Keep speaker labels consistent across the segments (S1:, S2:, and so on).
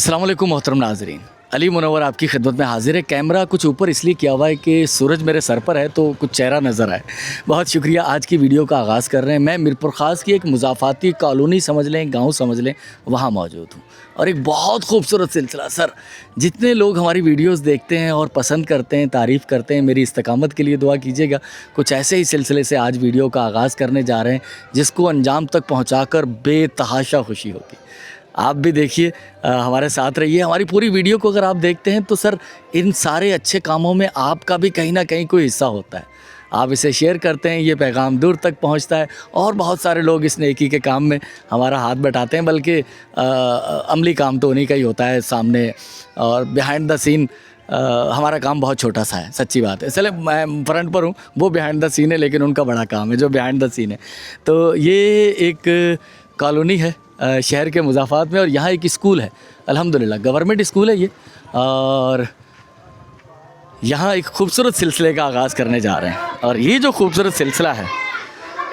S1: अस्सलाम वालेकुम मोहतरम नाजरीन, अली मुनव्वर आपकी खिदमत में हाजिर है। कैमरा कुछ ऊपर इसलिए किया हुआ है कि सूरज मेरे सर पर है तो कुछ चेहरा नज़र आए। बहुत शुक्रिया। आज की वीडियो का आगाज़ कर रहे हैं। मैं मीरपुर ख़ास की एक मुज़ाफ़ाती कॉलोनी समझ लें, गांव समझ लें, वहाँ मौजूद हूँ और एक बहुत खूबसूरत सिलसिला। सर, जितने लोग हमारी वीडियोज़ देखते हैं और पसंद करते हैं, तारीफ़ करते हैं, मेरी इस्तकामत के लिए दुआ कीजिएगा। कुछ ऐसे ही सिलसिले से आज वीडियो का आगाज़ करने जा रहे हैं जिसको अंजाम तक पहुँचा कर बेतहाशा खुशी होगी। आप भी देखिए, हमारे साथ रहिए। हमारी पूरी वीडियो को अगर आप देखते हैं तो सर, इन सारे अच्छे कामों में आपका भी कहीं ना कहीं कोई हिस्सा होता है। आप इसे शेयर करते हैं, ये पैगाम दूर तक पहुंचता है और बहुत सारे लोग इस नेकी के काम में हमारा हाथ बटाते हैं। बल्कि अमली काम तो उन्हीं का ही होता है सामने, और बिहाइंड द सीन हमारा काम बहुत छोटा सा है, सच्ची बात है। चले, मैं फ्रंट पर हूँ, वो बिहाइंड द सीन है, लेकिन उनका बड़ा काम है जो बिहाइंड द सीन है। तो ये एक कॉलोनी है शहर के मुज़ाफ़ात में, और यहाँ एक स्कूल है, अल्हम्दुलिल्लाह गवर्नमेंट स्कूल है ये। और यहाँ एक खूबसूरत सिलसिले का आगाज़ करने जा रहे हैं, और ये जो खूबसूरत सिलसिला है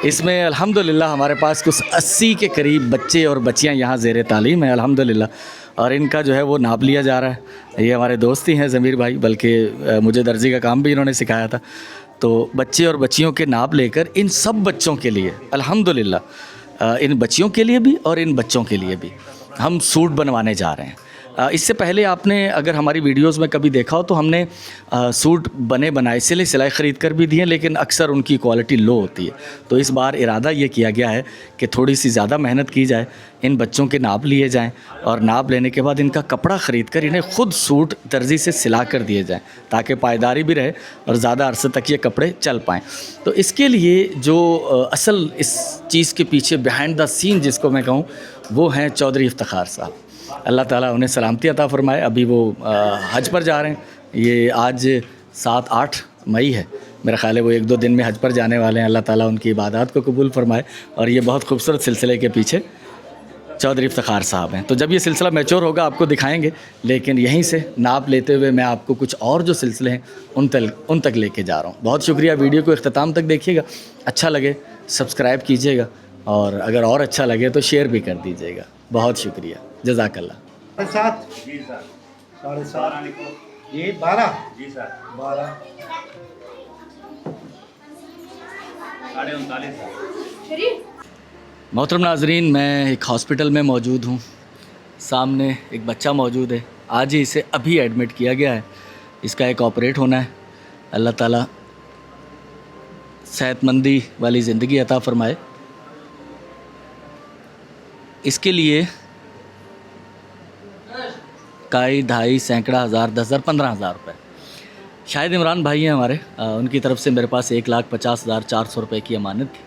S1: इसमें अल्हम्दुलिल्लाह हमारे पास कुछ 80 के करीब बच्चे और बच्चियाँ यहाँ ज़ेर तालीम है अल्हम्दुलिल्लाह। और इनका जो है वो नाप लिया जा रहा है। ये हमारे दोस्त ही हैं ज़मीर भाई, बल्कि मुझे दर्जी का काम भी इन्होंने सिखाया था। तो बच्चे और बच्चियों के नाप लेकर इन सब बच्चों के लिए अल्हम्दुलिल्लाह, इन बच्चियों के लिए भी और इन बच्चों के लिए भी हम सूट बनवाने जा रहे हैं। इससे पहले आपने अगर हमारी वीडियोस में कभी देखा हो तो हमने सूट बने बनाए सिलाई ख़रीद कर भी दिए, लेकिन अक्सर उनकी क्वालिटी लो होती है। तो इस बार इरादा ये किया गया है कि थोड़ी सी ज़्यादा मेहनत की जाए, इन बच्चों के नाप लिए जाएं, और नाप लेने के बाद इनका कपड़ा ख़रीद कर इन्हें ख़ुद सूट दर्जी से सिला कर दिए जाएँ, ताकि पायदारी भी रहे और ज़्यादा अरसे तक ये कपड़े चल पाएँ। तो इसके लिए जो असल इस चीज़ के पीछे बिहाइंड द सीन जिसको मैं कहूँ, वो हैं चौधरी इफ्तिखार साहब। अल्लाह ताला उन्हें सलामती अता फ़रमाए। अभी वो हज पर जा रहे हैं। ये आज 7-8 मई है, मेरा ख़्याल है वो 1-2 दिन में हज पर जाने वाले हैं। अल्लाह ताला उनकी इबादत को कबूल फ़रमाए। और ये बहुत खूबसूरत सिलसिले के पीछे चौधरी इफ्तिखार साहब हैं। तो जब ये सिलसिला मैच्योर होगा आपको दिखाएंगे, लेकिन यहीं से नाप लेते हुए मैं आपको कुछ और जो सिलसिले हैं उन तक लेके जा रहा हूँ। बहुत शुक्रिया। वीडियो को इख्तिताम तक देखिएगा, अच्छा लगे सब्सक्राइब कीजिएगा, और अगर और अच्छा लगे तो शेयर भी कर दीजिएगा। बहुत शुक्रिया, जज़ाकल्लाह।
S2: 7 जी सर, 7:30 जी 12 जी सर 12
S1: 39 मोहतरम नाजरीन, मैं एक हॉस्पिटल में मौजूद हूँ। सामने एक बच्चा मौजूद है, आज ही इसे अभी एडमिट किया गया है। इसका एक ऑपरेट होना है। अल्लाह ताला सेहतमंदी वाली ज़िंदगी अता फ़रमाए। इसके लिए काई ढाई सैकड़ा हज़ार 10,000 15,000 रुपये शायद इमरान भाई हैं हमारे, उनकी तरफ से मेरे पास 1,50,400 रुपये की अमानत थी,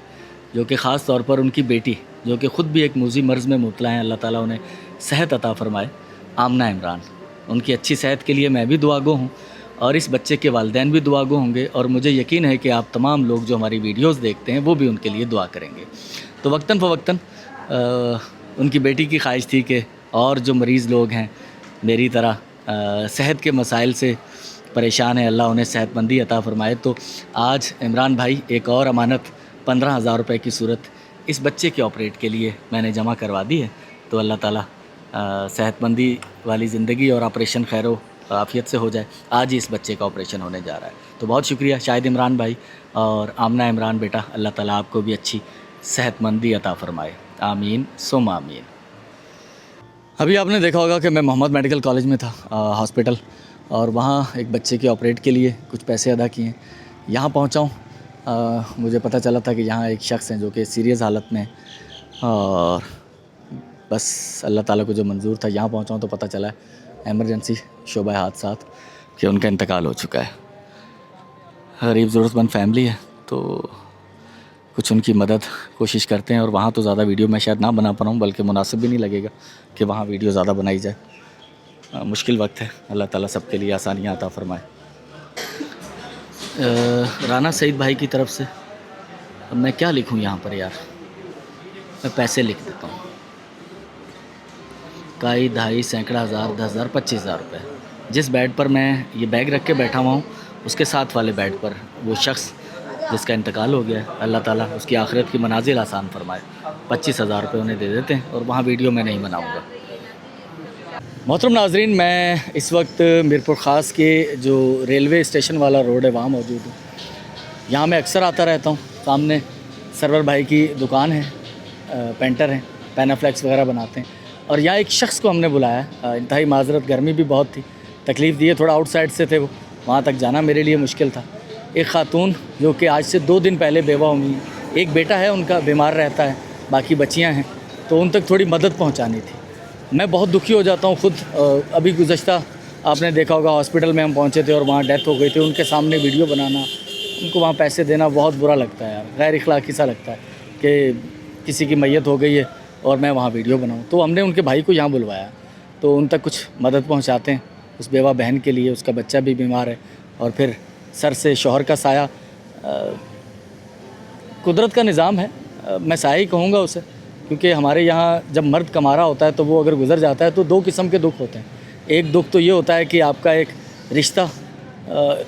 S1: जो कि ख़ास तौर पर उनकी बेटी, जो कि ख़ुद भी एक मूजी मर्ज़ में मुब्तला हैं, अल्लाह ताला उन्हें सेहत अता फ़रमाए, आमना इमरान। उनकी अच्छी सेहत के लिए मैं भी दुआगो हूँ, और इस बच्चे के वालिदैन भी दुआगो होंगे, और मुझे यकीन है कि आप तमाम लोग जो हमारी वीडियोस देखते हैं वो भी उनके लिए दुआ करेंगे। तो वक्तन फ़वक्तन उनकी बेटी की ख्वाहिश थी कि और जो मरीज़ लोग हैं मेरी तरह सेहत के मसाइल से परेशान हैं, अल्लाह उन्हें सेहतमंदी अता फ़रमाए। तो आज इमरान भाई एक और अमानत 15,000 रुपये की सूरत इस बच्चे के ऑपरेट के लिए मैंने जमा करवा दी है। तो अल्लाह ताला सेहतमंदी वाली ज़िंदगी और ऑपरेशन खैर आफ़ियत से हो जाए। आज ही इस बच्चे का ऑपरेशन होने जा रहा है। तो बहुत शुक्रिया शाहिद इमरान भाई और आमना इमरान बेटा, अल्लाह ताला आपको भी अच्छी सेहतमंदी अता फ़रमाए, आमीन सुम आमीन। अभी आपने देखा होगा कि मैं मोहम्मद मेडिकल कॉलेज में था, हॉस्पिटल, और वहाँ एक बच्चे के ऑपरेट के लिए कुछ पैसे अदा किए। यहाँ पहुँचा हूँ, मुझे पता चला था कि यहाँ एक शख्स हैं जो कि सीरियस हालत में, और बस अल्लाह ताला को जो मंजूर था यहाँ पहुँचा हूँ तो पता चला एमरजेंसी शोबा हादसात कि उनका इंतकाल हो चुका है। गरीब ज़रूरतमंद फैमिली है, तो कुछ उनकी मदद कोशिश करते हैं। और वहाँ तो ज़्यादा वीडियो मैं शायद ना बना पाऊँ, बल्कि मुनासिब भी नहीं लगेगा कि वहाँ वीडियो ज़्यादा बनाई जाए। मुश्किल वक्त है, अल्लाह ताला सबके लिए आसानियाँ अता फ़रमाए। राना सईद भाई की तरफ से अब मैं क्या लिखूँ यहाँ पर यार, मैं पैसे लिख देता हूँ। काई ढाई सैकड़ा हज़ार 10,000 25,000 रुपये। जिस बेड पर मैं ये बैग रख के बैठा हुआ हूँ उसके साथ वाले बेड पर वो शख्स जिसका इंतकाल हो गया है, अल्लाह ताला उसकी आखिरत की मनाजिल आसान फरमाए। 25,000 रुपये उन्हें दे देते हैं, और वहाँ वीडियो मैं नहीं बनाऊँगा। मोहतरम नाजरीन, मैं इस वक्त मीरपुर ख़ास के जो रेलवे स्टेशन वाला रोड है वहाँ मौजूद हूँ। यहाँ मैं अक्सर आता रहता हूँ। सामने सरवर भाई की दुकान है, पेंटर हैं, पैनाफ्लेक्स वगैरह बनाते हैं। और यहाँ एक शख्स को हमने बुलाया, इंतहाई माजरत, गर्मी भी बहुत थी, तकलीफ़ दी है, थोड़ा आउटसाइड से थे वो, वहाँ तक जाना मेरे लिए मुश्किल था। एक ख़ातून जो कि आज से 2 दिन पहले बेवा हुई, एक बेटा है उनका बीमार रहता है, बाकी बच्चियाँ हैं, तो उन तक थोड़ी मदद पहुँचानी थी। मैं बहुत दुखी हो जाता हूँ खुद। अभी गुज़श्ता आपने देखा होगा हॉस्पिटल में हम पहुँचे थे और वहाँ डेथ हो गई थी, उनके सामने वीडियो बनाना, उनको वहाँ पैसे देना बहुत बुरा लगता है यार, गैर इखलाकी सा लगता है कि किसी की मैयत हो गई है और मैं वहाँ वीडियो बनाऊँ। तो हमने उनके भाई को यहाँ बुलवाया, तो उन तक कुछ मदद पहुँचाते हैं उस बेवा बहन के लिए, उसका बच्चा भी बीमार है और फिर सर से शौहर का साया। कुदरत का निज़ाम है, मैं साया ही कहूँगा उसे, क्योंकि हमारे यहाँ जब मर्द कमा रहा होता है तो वो अगर गुज़र जाता है तो 2 किस्म के दुख होते हैं। एक दुख तो ये होता है कि आपका एक रिश्ता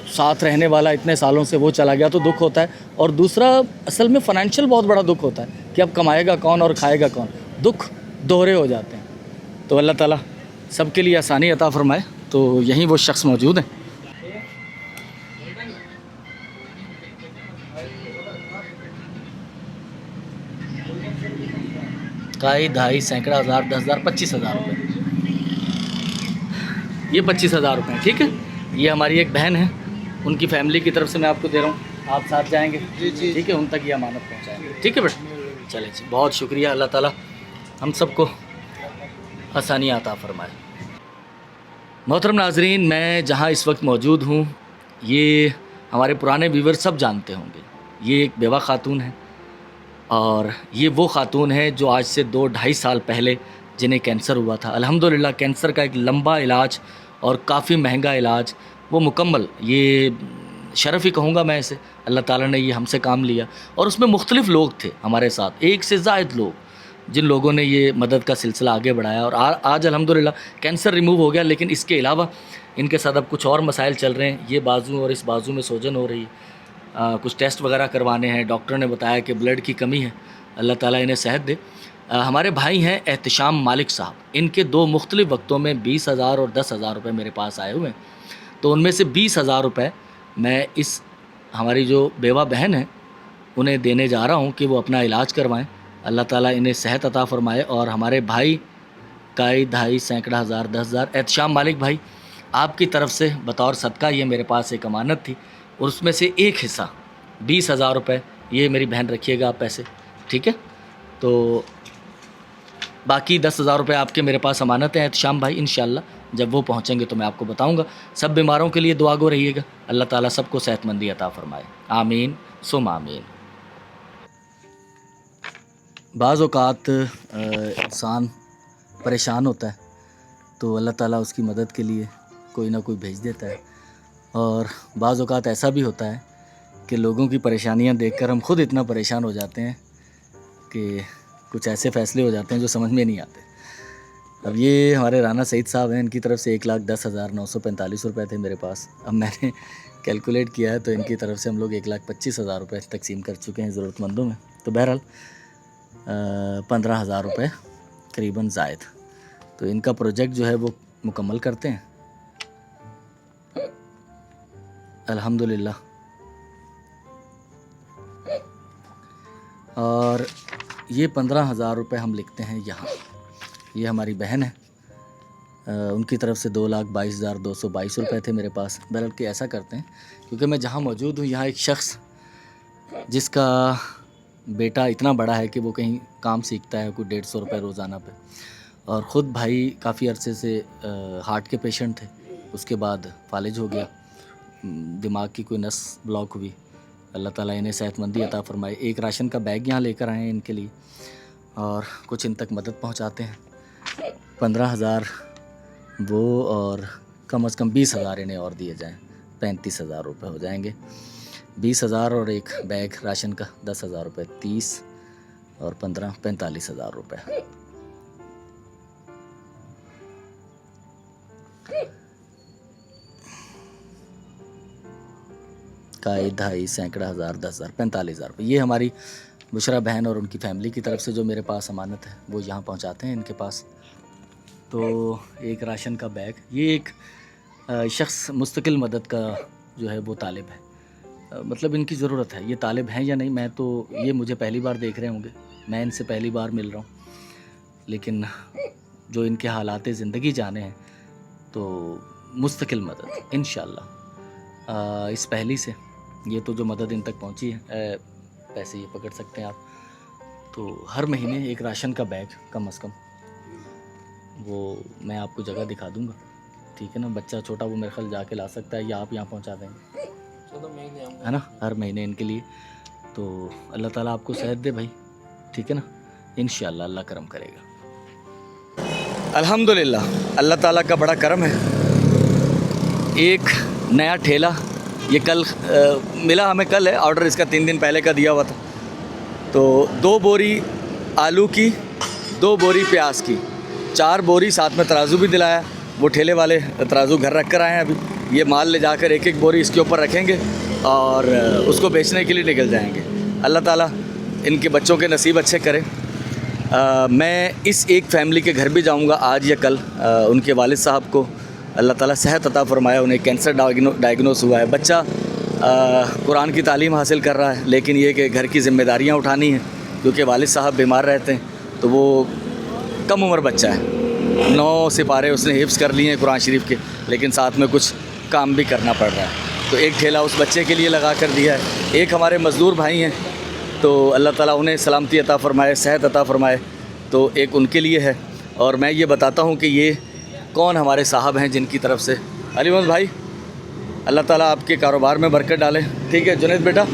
S1: साथ रहने वाला इतने सालों से वो चला गया, तो दुख होता है। और दूसरा असल में फ़ाइनेंशियल बहुत बड़ा दुख होता है कि अब कमाएगा कौन और खाएगा कौन। दुख दोहरे हो जाते हैं। तो अल्लाह ताला सबके लिए आसानी अता फ़रमाए। तो यहीं वो शख्स मौजूद हैं। काई ढाई सैकड़ा हज़ार 10,000 25,000 रुपये, ये 25,000 रुपये हैं, ठीक है। ये हमारी एक बहन है, उनकी फैमिली की तरफ से मैं आपको दे रहा हूँ, आप साथ जाएंगे, ठीक है, उन तक ये अमानत पहुँचाएंगे, ठीक है बेटा। चले जी, बहुत शुक्रिया, अल्लाह ताला हम सबको आसानी अता फ़रमाए। मोहतरम नाजरीन, मैं जहाँ इस वक्त मौजूद हूँ, ये हमारे पुराने व्यूवर सब जानते होंगे। ये एक बेवा खातून है और ये वो खातून है जो आज से 2-2.5 साल पहले जिन्हें कैंसर हुआ था। अल्हम्दुलिल्लाह कैंसर का एक लंबा इलाज और काफ़ी महंगा इलाज वो मुकम्मल, ये शरफ़ ही कहूँगा मैं इसे, अल्लाह ताला ने ये हमसे काम लिया। और उसमें मुख्तलिफ़ लोग थे हमारे साथ, 1 से ज़ायद लोग, जिन लोगों ने ये मदद का सिलसिला आगे बढ़ाया। और आज अल्हम्दुलिल्लाह कैंसर रिमूव हो गया, लेकिन इसके अलावा इनके साथ अब कुछ और मसाइल चल रहे हैं। ये बाजू और इस बाजू में सूजन हो रही है, कुछ टेस्ट वगैरह करवाने हैं। डॉक्टर ने बताया कि ब्लड की कमी है, अल्लाह ताला इन्हें सेहत दे। हमारे भाई हैं एहतिशाम मालिक साहब, इनके 2 मुख्तलिफ़ वक्तों में 20,000 और 10,000 रुपये मेरे पास आए हुए हैं। तो उनमें से 20,000 रुपये मैं इस हमारी जो बेवा बहन है उन्हें देने जा रहा हूँ कि वो अपना इलाज करवाएं। अल्लाह ताला इन्हें सेहत अता फ़रमाए। और हमारे भाई काई ढाई सैकड़ा हज़ार 10,000, एहतिशाम मालिक भाई, आपकी तरफ से बतौर सदका ये मेरे पास एक अमानत थी, और उसमें से एक हिस्सा 20,000 रुपये ये मेरी बहन रखिएगा आप पैसे, ठीक है। तो बाकी 10,000 रुपये आपके मेरे पास अमानत है एहतिशाम भाई, इंशाअल्लाह जब वो पहुँचेंगे तो मैं आपको बताऊँगा। सब बीमारों के लिए दुआ गो रहिएगा, अल्लाह ताला सबको सेहतमंदी अता फ़रमाए, आमीन सुम आमीन। बाज़ औक़ात इंसान परेशान होता है तो अल्लाह ताला उसकी मदद के लिए कोई ना कोई भेज देता है। और बाज़ औक़ात ऐसा भी होता है कि लोगों की परेशानियां देखकर हम खुद इतना परेशान हो जाते हैं कि कुछ ऐसे फ़ैसले हो जाते हैं जो समझ में नहीं आते। अब ये हमारे राना सईद साहब हैं, इनकी तरफ से 1,10,945 रुपये थे मेरे पास। अब मैंने कैलकुलेट किया है तो इनकी तरफ से हम लोग 1,25,000 रुपये तकसीम कर चुके हैं ज़रूरतमंदों में। तो बहरहाल 15,000 रुपये करीबन ज़ायद। तो इनका प्रोजेक्ट जो है वो मुकम्मल करते हैं अल्हम्दुलिल्लाह। और ये 15,000 रुपये हम लिखते हैं यहाँ। ये हमारी बहन है, उनकी तरफ से 2,22,222 रुपये थे मेरे पास। बल्कि ऐसा करते हैं, क्योंकि मैं जहाँ मौजूद हूँ यहाँ एक शख्स जिसका बेटा इतना बड़ा है कि वो कहीं काम सीखता है, कोई 150 रुपये रोज़ाना पे, और ख़ुद भाई काफ़ी अरसे से हार्ट के पेशेंट थे, उसके बाद फालिज हो गया, दिमाग की कोई नस ब्लॉक हुई। अल्लाह ताला इन्हें सेहतमंदी अता फ़रमाए। एक राशन का बैग यहाँ लेकर आए हैं इनके लिए और कुछ इन तक मदद पहुँचाते हैं। 15,000 वो और कम से कम 20,000 इन्हें और दिए जाएँ, 35,000 रुपये हो जाएंगे। 20,000 और एक बैग राशन का 10,000 रुपये, 30 और 15 45,000 रुपये। काई ढाई सैकड़ा हज़ार 10,000 45,000 रुपये। ये हमारी बुशरा बहन और उनकी फ़ैमिली की तरफ से जो मेरे पास अमानत है वो यहाँ पहुँचाते हैं इनके पास। تو ایک راشن کا بیگ، یہ ایک شخص مستقل مدد کا جو ہے وہ طالب ہے، مطلب ان کی ضرورت ہے. یہ طالب ہیں یا نہیں میں تو، یہ مجھے پہلی بار دیکھ رہے ہوں گے، میں ان سے پہلی بار مل رہا ہوں، لیکن جو ان کے حالات زندگی جانے ہیں تو مستقل مدد انشاءاللہ اس پہلی سے یہ تو جو مدد ان تک پہنچی ہے، پیسے یہ پکڑ سکتے ہیں آپ، تو ہر مہینے ایک راشن کا بیگ کم از کم، وہ میں آپ کو جگہ دکھا دوں گا، ٹھیک ہے نا. بچہ چھوٹا وہ میرے خیال جا کے لا سکتا ہے یا آپ یہاں پہنچا دیں گے، ہے نا، ہر مہینے ان کے لیے. تو اللہ تعالیٰ آپ کو صحت دے بھائی، ٹھیک ہے نا، انشاءاللہ اللہ کرم کرے گا. الحمدللہ اللہ تعالیٰ کا بڑا کرم ہے. ایک نیا ٹھیلا یہ کل ملا ہمیں، کل ہے آرڈر اس کا، 3 دن پہلے کا دیا ہوا تھا. تو 2 بوری آلو کی، 2 بوری پیاز کی، 4 بوری، ساتھ میں ترازو بھی دلایا. وہ ٹھیلے والے ترازو گھر رکھ کر آئے ہیں ابھی. یہ مال لے جا کر ایک ایک بوری اس کے اوپر رکھیں گے اور اس کو بیچنے کے لیے نکل جائیں گے. اللہ تعالیٰ ان کے بچوں کے نصیب اچھے کرے. میں اس ایک فیملی کے گھر بھی جاؤں گا آج یا کل. ان کے والد صاحب کو اللہ تعالیٰ صحت عطا فرمایا، انہیں کینسر ڈائگنوز ہوا ہے. بچہ قرآن کی تعلیم حاصل کر رہا ہے، لیکن یہ کہ گھر کی ذمہ داریاں اٹھانی ہیں کیونکہ والد صاحب بیمار رہتے ہیں. تو وہ کم عمر بچہ ہے، 9 سپارے اس نے حفظ کر لیے ہیں قرآن شریف کے، لیکن ساتھ میں کچھ کام بھی کرنا پڑ رہا ہے. تو ایک ٹھیلا اس بچے کے لیے لگا کر دیا ہے. ایک ہمارے مزدور بھائی ہیں، تو اللہ تعالیٰ انہیں سلامتی عطا فرمائے، صحت عطا فرمائے. تو ایک ان کے لیے ہے. اور میں یہ بتاتا ہوں کہ یہ کون ہمارے صاحب ہیں جن کی طرف سے. علی محمد بھائی، اللہ تعالیٰ آپ کے کاروبار میں برکت ڈالے، ٹھیک ہے. جنید بیٹا،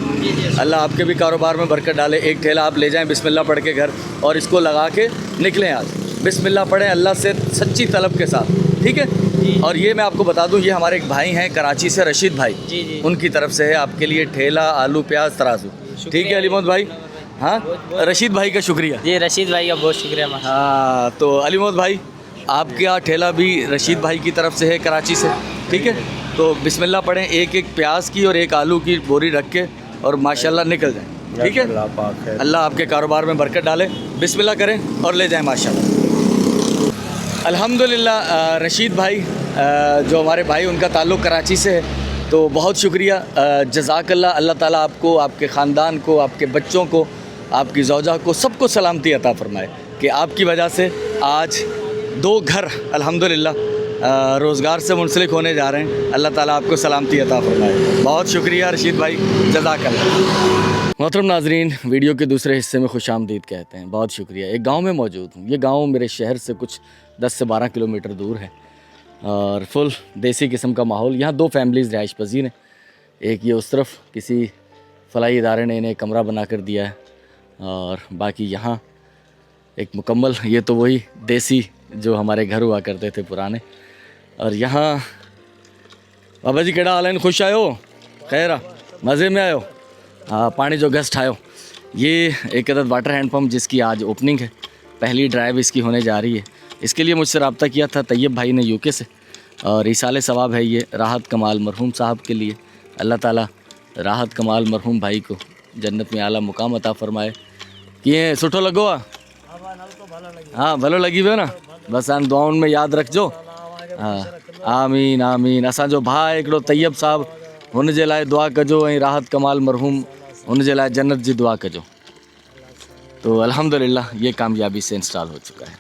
S1: اللہ آپ کے بھی کاروبار میں برکت ڈالے. ایک ٹھیلا آپ لے جائیں بسم اللہ پڑھ کے گھر، اور اس کو لگا کے نکلیں. آج بسم اللہ پڑھیں اللہ سے سچی طلب کے ساتھ، ٹھیک ہے. اور یہ میں آپ کو بتا دوں، یہ ہمارے ایک بھائی ہیں کراچی سے، رشید بھائی، ان کی طرف سے ہے آپ کے لیے ٹھیلا، آلو پیاز ترازو، ٹھیک ہے. علی محمد بھائی، ہاں رشید بھائی کا شکریہ.
S3: جی رشید بھائی کا بہت شکریہ.
S1: ہاں تو علی محمد بھائی، آپ کا ٹھیلا بھی رشید بھائی کی طرف سے ہے کراچی سے، ٹھیک ہے. تو بسم اللہ پڑھیں، ایک ایک پیاز کی اور ایک آلو کی بوری رکھ کے، اور ماشاءاللہ نکل جائیں، ٹھیک ہے. اللہ آپ کے کاروبار میں برکت ڈالے. بسم اللہ کریں اور لے جائیں ماشاءاللہ. الحمدللہ رشید بھائی جو ہمارے بھائی، ان کا تعلق کراچی سے ہے. تو بہت شکریہ، جزاک اللہ. اللہ تعالیٰ آپ کو، آپ کے خاندان کو، آپ کے بچوں کو، آپ کی زوجہ کو، سب کو سلامتی عطا فرمائے کہ آپ کی وجہ سے آج 2 گھر الحمدللہ روزگار سے منسلک ہونے جا رہے ہیں. اللہ تعالیٰ آپ کو سلامتی عطا فرمائے. بہت شکریہ رشید بھائی، جزاک اللہ. محترم ناظرین، ویڈیو کے دوسرے حصے میں خوش آمدید کہتے ہیں. بہت شکریہ. ایک گاؤں میں موجود ہوں. یہ گاؤں میرے شہر سے کچھ 10 سے 12 کلومیٹر دور ہے، اور فل دیسی قسم کا ماحول. یہاں 2 فیملیز رہائش پذیر ہیں. ایک یہ اس طرف کسی فلاحی ادارے نے انہیں کمرہ بنا کر دیا ہے، اور باقی یہاں ایک مکمل، یہ تو وہی دیسی جو ہمارے گھر ہوا کرتے تھے پرانے. اور یہاں بابا جی کیڑا حال ہے؟ خوش آئے ہو؟ خیر مزے میں آئے ہو؟ ہاں، پانی جو گسٹ آئے ہو. یہ ایک عدد واٹر ہینڈ پمپ جس کی آج اوپننگ ہے، پہلی ڈرائیو اس کی ہونے جا رہی ہے. اس کے لیے مجھ سے رابطہ کیا تھا طیب بھائی نے UK سے، اور ایصال ثواب ہے یہ راحت کمال مرحوم صاحب کے لیے. اللہ تعالیٰ راحت کمال مرحوم بھائی کو جنت میں اعلیٰ مقام عطا فرمائے. کیے سٹھو لگو؟ ہاں بھلو لگی ہوئے نا، بس ان دعاؤں میں یاد رکھجو. ہاں آمین آمین. اساں جو بھا ایکڑو طیب صاحب، ان جے لائے دعا کجو، ऐं راحت کمال مرحوم ان جے لائے جنت جی دعا کجو. تو الحمدللہ یہ کامیابی سے انسٹال ہو چکا ہے.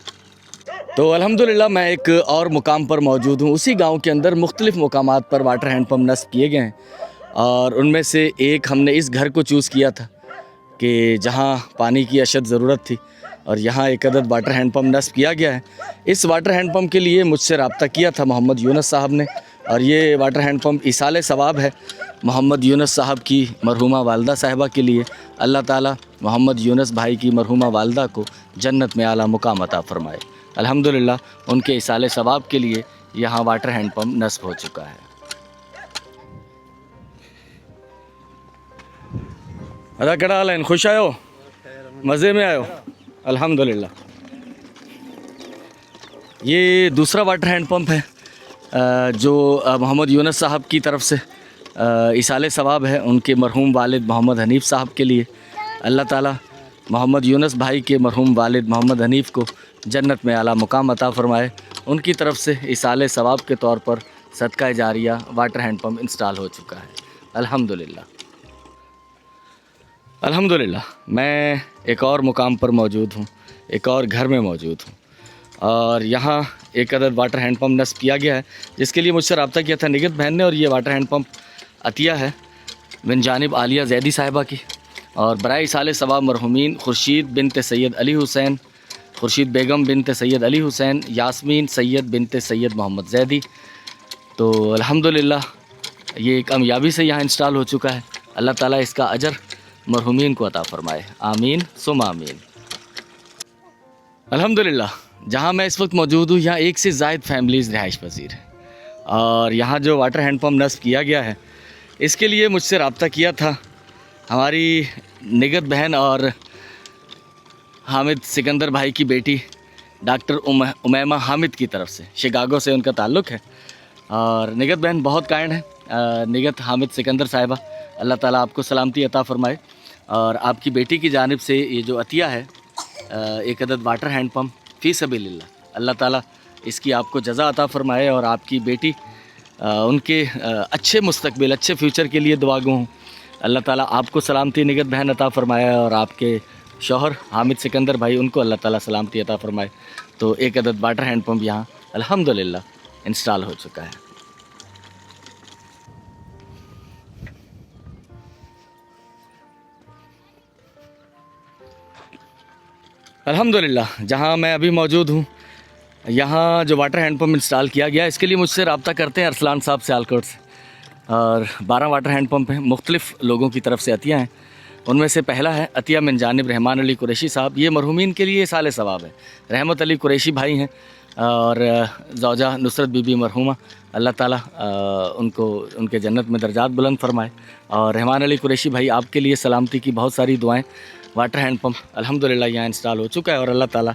S1: تو الحمدللہ میں ایک اور مقام پر موجود ہوں. اسی گاؤں کے اندر مختلف مقامات پر واٹر ہینڈ پمپ نصب کیے گئے ہیں، اور ان میں سے ایک ہم نے اس گھر کو چوز کیا تھا کہ جہاں پانی کی اشد ضرورت تھی، اور یہاں ایک عدد واٹر ہینڈ پمپ نصب کیا گیا ہے. اس واٹر ہینڈ پمپ کے لیے مجھ سے رابطہ کیا تھا محمد یونس صاحب نے، اور یہ واٹر ہینڈ پمپ ایصال ثواب ہے محمد یونس صاحب کی مرحومہ والدہ صاحبہ کے لیے. اللہ تعالیٰ محمد یونس بھائی کی مرحومہ والدہ کو جنت میں اعلیٰ مقام عطا فرمائے. الحمدللہ ان کے ایصال ثواب کے لیے یہاں واٹر ہینڈ پمپ نصب ہو چکا ہے. ادا کڑا حال ہے؟ خوش آئے ہو؟ مزے میں آئے ہو؟ الحمدللہ. یہ دوسرا واٹر ہینڈ پمپ ہے جو محمد یونس صاحب کی طرف سے ایصال ثواب ہے ان کے مرحوم والد محمد حنیف صاحب کے لیے. اللہ تعالیٰ محمد یونس بھائی کے مرحوم والد محمد حنیف کو जन्नत में आला मुकाम अता फरमाए। उनकी तरफ से इसाले सवाब के तौर पर सदका जारिया वाटर हैंड पम्प इंस्टॉल हो चुका है। अल्हम्दुलिल्लाह अल्हम्दुलिल्लाह। मैं एक और मुकाम पर मौजूद हूँ, एक और घर में मौजूद हूँ, और यहाँ एक अदद वाटर हैंड पम्प नस्ब किया गया है, जिसके लिए मुझसे रब्ता किया था निगत बहन ने। और ये वाटर हैंड पम्प अतिया है बिन जानिब आलिया जैदी साहिबा की, और बराए इसाले सवाब मरहुमीन खुर्शीद बिनते सैयद अली हुसैन, खुर्शीद बेगम बिनते सैयद अली हुसैन, यास्मीन सैयद बिनते सैयद मोहम्मद जैदी। तो अल्हम्दुलिल्लाह ये कामयाबी से यहाँ इंस्टॉल हो चुका है। अल्लाह ताला इसका अजर मरहुमीन को अता फ़रमाए, आमीन सुम आमीन। अल्हम्दुलिल्लाह जहाँ मैं इस वक्त मौजूद हूँ, यहाँ एक से ज़ायद फैमिलीज़ रिहाइश पजीर हैं, और यहाँ जो वाटर हैंड पम्प नस्ब किया गया है, इसके लिए मुझसे रब्ता किया था हमारी निगत बहन और हामिद सिकंदर भाई की बेटी डॉक्टर उमैमा हामिद की तरफ से। शिकागो से उनका ताल्लुक़ है, और निगत बहन बहुत काइंड है। निगत हामिद सिकंदर साहिबा, अल्लाह ताला आपको सलामती अता फ़रमाए। और आपकी बेटी की जानिब से ये जो अतिया है एक अदद वाटर हैंड पम्प फ़ी सबीलिल्लाह, अल्लाह ताला इसकी आपको जज़ा अता फ़रमाए, और आपकी बेटी उनके अच्छे मुस्तकबिल, अच्छे फ्यूचर के लिए दुआ गो हूँ। अल्लाह ताला आपको सलामती निगत बहन अता फ़रमाए, और आपके शौहर हामिद सिकंदर भाई, उनको अल्लाह ताला सलामती अता फ़रमाए। तो एक अदद वाटर हैंड पम्प यहाँ अल्हम्दुलिल्लाह इंस्टॉल हो चुका है। अल्हम्दुलिल्लाह जहाँ मैं अभी मौजूद हूँ, यहाँ जो वाटर हैंड पम्प इंस्टॉल किया गया, इसके लिए मुझसे रब्ता करते हैं अरसलान साहब सियालकोट से। और 12 वाटर हैंड पम्प हैं, मुख्तलिफ़ लोगों की तरफ से अतिया हैं। उनमें से पहला है अतिया मिन जानिब रहमान अली कुरैशी साहब। ये मरहुमीन के लिए साले सवाब है। रहमत अली कुरैशी भाई हैं, और ज़ौजा नुसरत बीबी मरहुमा, अल्लाह ताला उनको उनके जन्नत में दर्जात बुलंद फरमाए। और रहमान अली कुरैशी भाई, आपके लिए सलामती की बहुत सारी दुआएं। वाटर हैंड पम्प अल्हम्दुलिल्लाह यहाँ इंस्टॉल हो चुका है, और अल्लाह ताला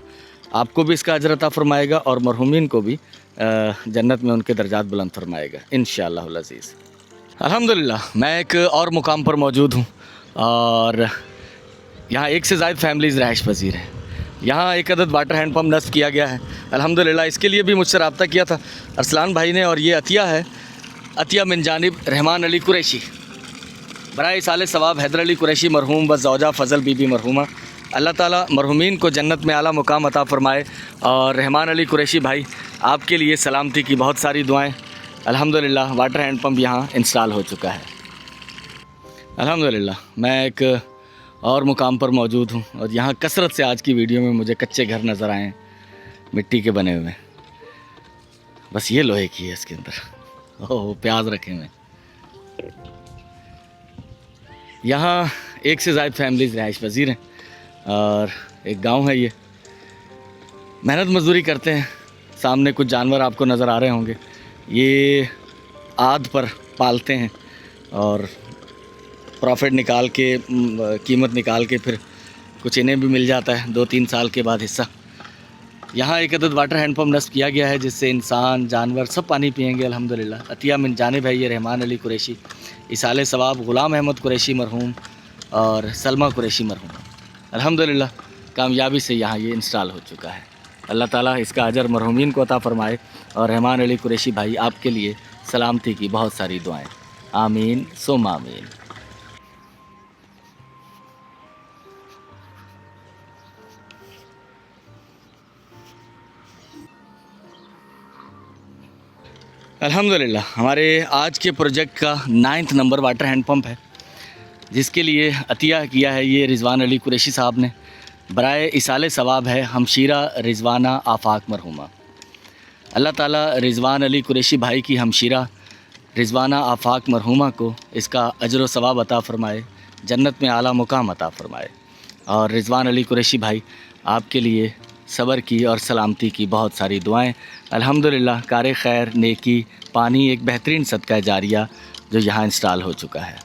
S1: आपको भी इसका अजर अता फ़रमाएगा, और मरहुमीन को भी जन्नत में उनके दर्जात बुलंद फरमाएगा इंशाअल्लाहुल अज़ीज़। अल्हम्दुलिल्लाह मैं एक और मुकाम पर मौजूद हूँ, और यहाँ एक से ज़ायद फैमिलीज़ रहाइश पजीर हैं। यहाँ एक अदद वाटर हैंड पम्प नस्ब किया गया है अल्हम्दुलिल्लाह। इसके लिए भी मुझसे रब्ता किया था अरसलान भाई ने, और ये अतिया है अतिया मिन जानिब रहमान अली कुरैशी, बराए साले सवाब हैदर अली कुरैशी मरहूम व ज़ौजा फ़ज़ल बीबी मरहूमा। अल्लाह ताला मरहुमीन को जन्नत में आला मुकाम अता फ़रमाए। और रहमान अली कुरैशी भाई, आपके लिए सलामती की बहुत सारी दुआएं। अल्हम्दुलिल्लाह वाटर हैंड पम्प यहाँ इंस्टॉल हो चुका है। अल्हम्दुलिल्लाह मैं एक और मुकाम पर मौजूद हूँ, और यहाँ कसरत से आज की वीडियो में मुझे कच्चे घर नज़र आए हैं, मिट्टी के बने हुए। बस ये लोहे की है इसके अंदर। ओह प्याज रखे हुए। यहाँ एक से ज़ायद फैमिलीज़ रिहाइश पजीर हैं, और एक गांव है। ये मेहनत मजदूरी करते हैं। सामने कुछ जानवर आपको नज़र आ रहे होंगे, ये आद पर पालते हैं, और प्रॉफिट निकाल के कीमत निकाल के फिर कुछ इन्हें भी मिल जाता है 2-3 साल के बाद हिस्सा। यहाँ एक अदद वाटर हैंड पम्प नस्ब किया गया है, जिससे इंसान जानवर सब पानी पिएंगे अल्हम्दुलिल्लाह। अतिया मिन जानिब है ये रहमान अली कुरैशी, इसाले सवाब ग़ुलाम अहमद कुरैशी मरहूम, और सलमा कुरैशी मरहूम। अल्हम्दुलिल्लाह कामयाबी से यहाँ ये इंस्टॉल हो चुका है। अल्लाह ताला इसका अजर मरहुमीन को अता फ़रमाए, और रहमान अली कुरैशी भाई, आपके लिए सलामती की बहुत सारी दुआएं, आमीन सुम आमीन। अल्हम्दुलिल्लाह हमारे आज के प्रोजेक्ट का 9th number water hand pump है, जिसके लिए अतिया किया है ये रिज़वान अली कुरैशी साहब ने। बराए इसाले सवाब है हमशीरा रिज़वाना आफाक मरहुमा। अल्लाह ताला रिज़वान अली कुरैशी भाई की हमशीरा रिज़वाना आफाक मरहुमा को इसका अजर व सवाब अता फ़रमाए, जन्नत में आला मुकाम अता फ़रमाए। और रिज़वान अली कुरैशी भाई, आपके लिए सब्र की और सलामती की बहुत सारी दुआएं। अल्हम्दुलिल्लाह कार खैर नेकी पानी एक बेहतरीन सदका जारिया जो यहाँ इंस्टॉल हो चुका है।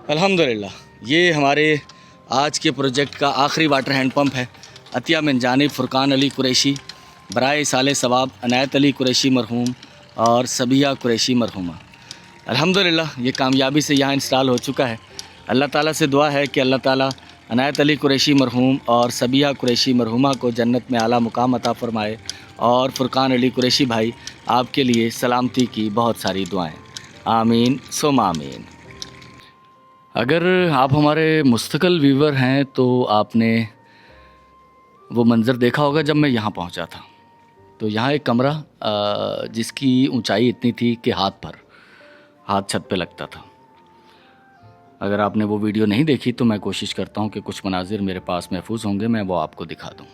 S1: अल्हम्दुलिल्लाह ये हमारे आज के प्रोजेक्ट का आखिरी वाटर हैंड पम्प है। अतिया मिन जानिब फ़ुरकान अली कुरैशी, बराए साले सवाब अनायत अली कुरैशी मरहूम, और सबिया कुरैशी मरहूमा। अल्हम्दुलिल्लाह ये कामयाबी से यहाँ इंस्टॉल हो चुका है। اللہ تعالیٰ سے دعا ہے کہ اللہ تعالیٰ عنایت علی قریشی مرحوم اور سبیہ قریشی مرحومہ کو جنت میں اعلیٰ مقام عطا فرمائے، اور فرقان علی قریشی بھائی آپ کے لیے سلامتی کی بہت ساری دعائیں، آمین ثم آمین۔ اگر آپ ہمارے مستقل ویور ہیں تو آپ نے وہ منظر دیکھا ہوگا جب میں یہاں پہنچا تھا، تو یہاں ایک کمرہ جس کی اونچائی اتنی تھی کہ ہاتھ چھت پہ لگتا تھا۔ اگر آپ نے وہ ویڈیو نہیں دیکھی تو میں کوشش کرتا ہوں کہ کچھ مناظر میرے پاس محفوظ ہوں گے، میں وہ آپ کو دکھا دوں۔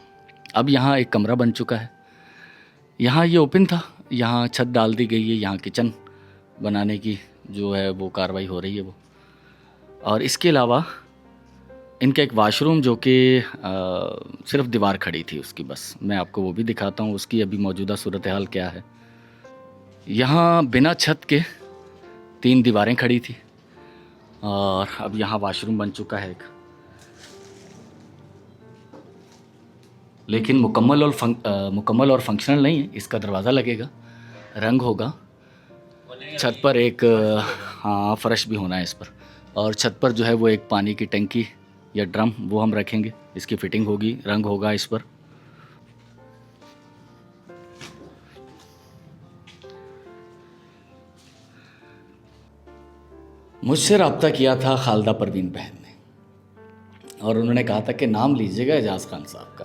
S1: اب یہاں ایک کمرہ بن چکا ہے، یہاں یہ اوپن تھا، یہاں چھت ڈال دی گئی ہے، یہاں کچن بنانے کی جو ہے وہ کاروائی ہو رہی ہے وہ، اور اس کے علاوہ ان کا ایک واش روم جو کہ صرف دیوار کھڑی تھی اس کی، بس میں آپ کو وہ بھی دکھاتا ہوں اس کی ابھی موجودہ صورتحال کیا ہے۔ یہاں بنا چھت کے 3 دیواریں کھڑی تھی، اور اب یہاں واش روم بن چکا ہے ایک، لیکن مکمل اور فنکشنل نہیں ہے۔ اس کا دروازہ لگے گا، رنگ ہوگا، چھت پر ایک فرش بھی ہونا ہے اس پر، اور چھت پر جو ہے وہ ایک پانی کی ٹنکی یا ڈرم وہ ہم رکھیں گے، اس کی فٹنگ ہوگی، رنگ ہوگا اس پر۔ مجھ سے رابطہ کیا تھا خالدہ پروین بہن نے، اور انہوں نے کہا تھا کہ نام لیجیے گا اعجاز خان صاحب کا،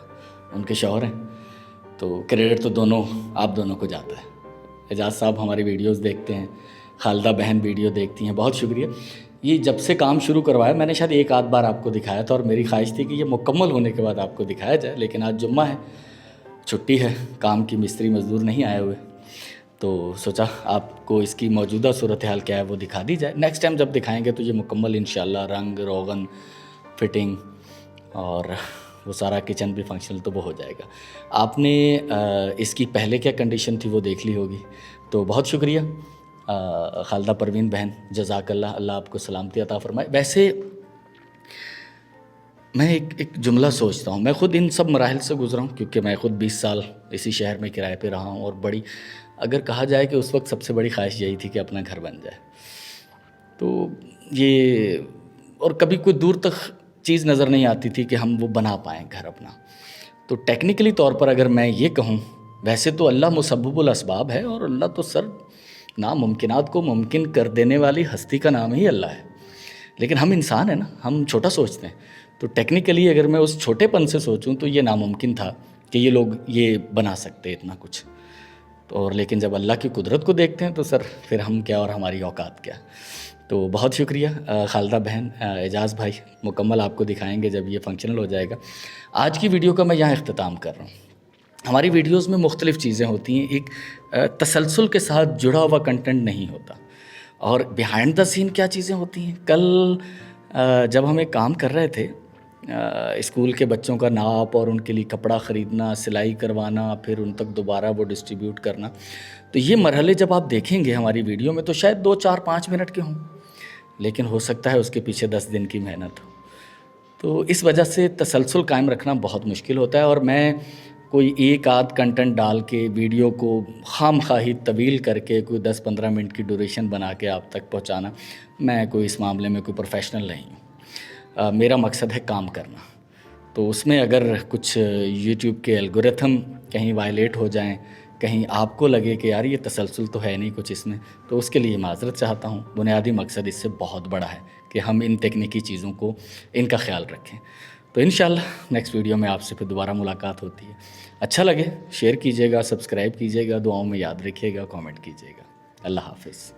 S1: ان کے شوہر ہیں، تو کریڈٹ تو آپ دونوں کو جاتا ہے۔ اعجاز صاحب ہماری ویڈیوز دیکھتے ہیں، خالدہ بہن ویڈیو دیکھتی ہیں، بہت شکریہ۔ یہ جب سے کام شروع کروایا میں نے شاید ایک آدھ بار آپ کو دکھایا تھا، اور میری خواہش تھی کہ یہ مکمل ہونے کے بعد آپ کو دکھایا جائے، لیکن آج جمعہ ہے، چھٹی ہے، کام کی مستری مزدور نہیں آئے ہوئے، تو سوچا آپ کو اس کی موجودہ صورتحال کیا ہے وہ دکھا دی جائے۔ نیکسٹ ٹائم جب دکھائیں گے تو یہ مکمل انشاءاللہ رنگ روغن فٹنگ اور وہ سارا کچن بھی فنکشنل تو وہ ہو جائے گا۔ آپ نے اس کی پہلے کیا کنڈیشن تھی وہ دیکھ لی ہوگی، تو بہت شکریہ خالدہ پروین بہن، جزاک اللہ، اللہ آپ کو سلامتی عطا فرمائے۔ ویسے میں ایک جملہ سوچتا ہوں، میں خود ان سب مراحل سے گزرا ہوں، کیونکہ میں خود 20 سال اسی شہر میں کرائے پہ رہا ہوں، اور اگر کہا جائے کہ اس وقت سب سے بڑی خواہش یہی تھی کہ اپنا گھر بن جائے، تو یہ اور کبھی کوئی دور تک چیز نظر نہیں آتی تھی کہ ہم وہ بنا پائیں گھر اپنا۔ تو ٹیکنیکلی طور پر اگر میں یہ کہوں، ویسے تو اللہ مسبب الاسباب ہے، اور اللہ تو ناممکنات کو ممکن کر دینے والی ہستی کا نام ہی اللہ ہے، لیکن ہم انسان ہیں نا، ہم چھوٹا سوچتے ہیں۔ تو ٹیکنیکلی اگر میں اس چھوٹے پن سے سوچوں تو یہ ناممکن تھا کہ یہ لوگ یہ بنا سکتے اتنا کچھ، اور لیکن جب اللہ کی قدرت کو دیکھتے ہیں تو پھر ہم کیا اور ہماری اوقات کیا۔ تو بہت شکریہ خالدہ بہن، اعجاز بھائی، مکمل آپ کو دکھائیں گے جب یہ فنکشنل ہو جائے گا۔ آج کی ویڈیو کا میں یہاں اختتام کر رہا ہوں۔ ہماری ویڈیوز میں مختلف چیزیں ہوتی ہیں، ایک تسلسل کے ساتھ جڑا ہوا کنٹینٹ نہیں ہوتا، اور بیہائنڈ دا سین کیا چیزیں ہوتی ہیں۔ کل جب ہم ایک کام کر رہے تھے، اسکول کے بچوں کا ناپ اور ان کے لیے کپڑا خریدنا، سلائی کروانا، پھر ان تک دوبارہ وہ ڈسٹریبیوٹ کرنا، تو یہ مرحلے جب آپ دیکھیں گے ہماری ویڈیو میں تو شاید 2 4 5 منٹ کے ہوں، لیکن ہو سکتا ہے اس کے پیچھے 10 دن کی محنت ہو۔ تو اس وجہ سے تسلسل قائم رکھنا بہت مشکل ہوتا ہے، اور میں کوئی ایک آدھ کنٹینٹ ڈال کے ویڈیو کو خام خواہی طویل کر کے کوئی 10-15 منٹ کی ڈوریشن بنا کے آپ تک پہنچانا، میں کوئی اس معاملے میں کوئی پروفیشنل نہیں ہوں۔ میرا مقصد ہے کام کرنا، تو اس میں اگر کچھ یوٹیوب کے الگورتھم کہیں وائلیٹ ہو جائیں، کہیں آپ کو لگے کہ یار یہ تسلسل تو ہے نہیں کچھ اس میں، تو اس کے لیے معذرت چاہتا ہوں۔ بنیادی مقصد اس سے بہت بڑا ہے کہ ہم ان تکنیکی چیزوں کو، ان کا خیال رکھیں۔ تو انشاءاللہ نیکسٹ ویڈیو میں آپ سے پھر دوبارہ ملاقات ہوتی ہے۔ اچھا لگے شیئر کیجیے گا، سبسکرائب کیجیے گا، دعاؤں میں یاد رکھیے گا، کامنٹ کیجیے گا۔ اللہ حافظ۔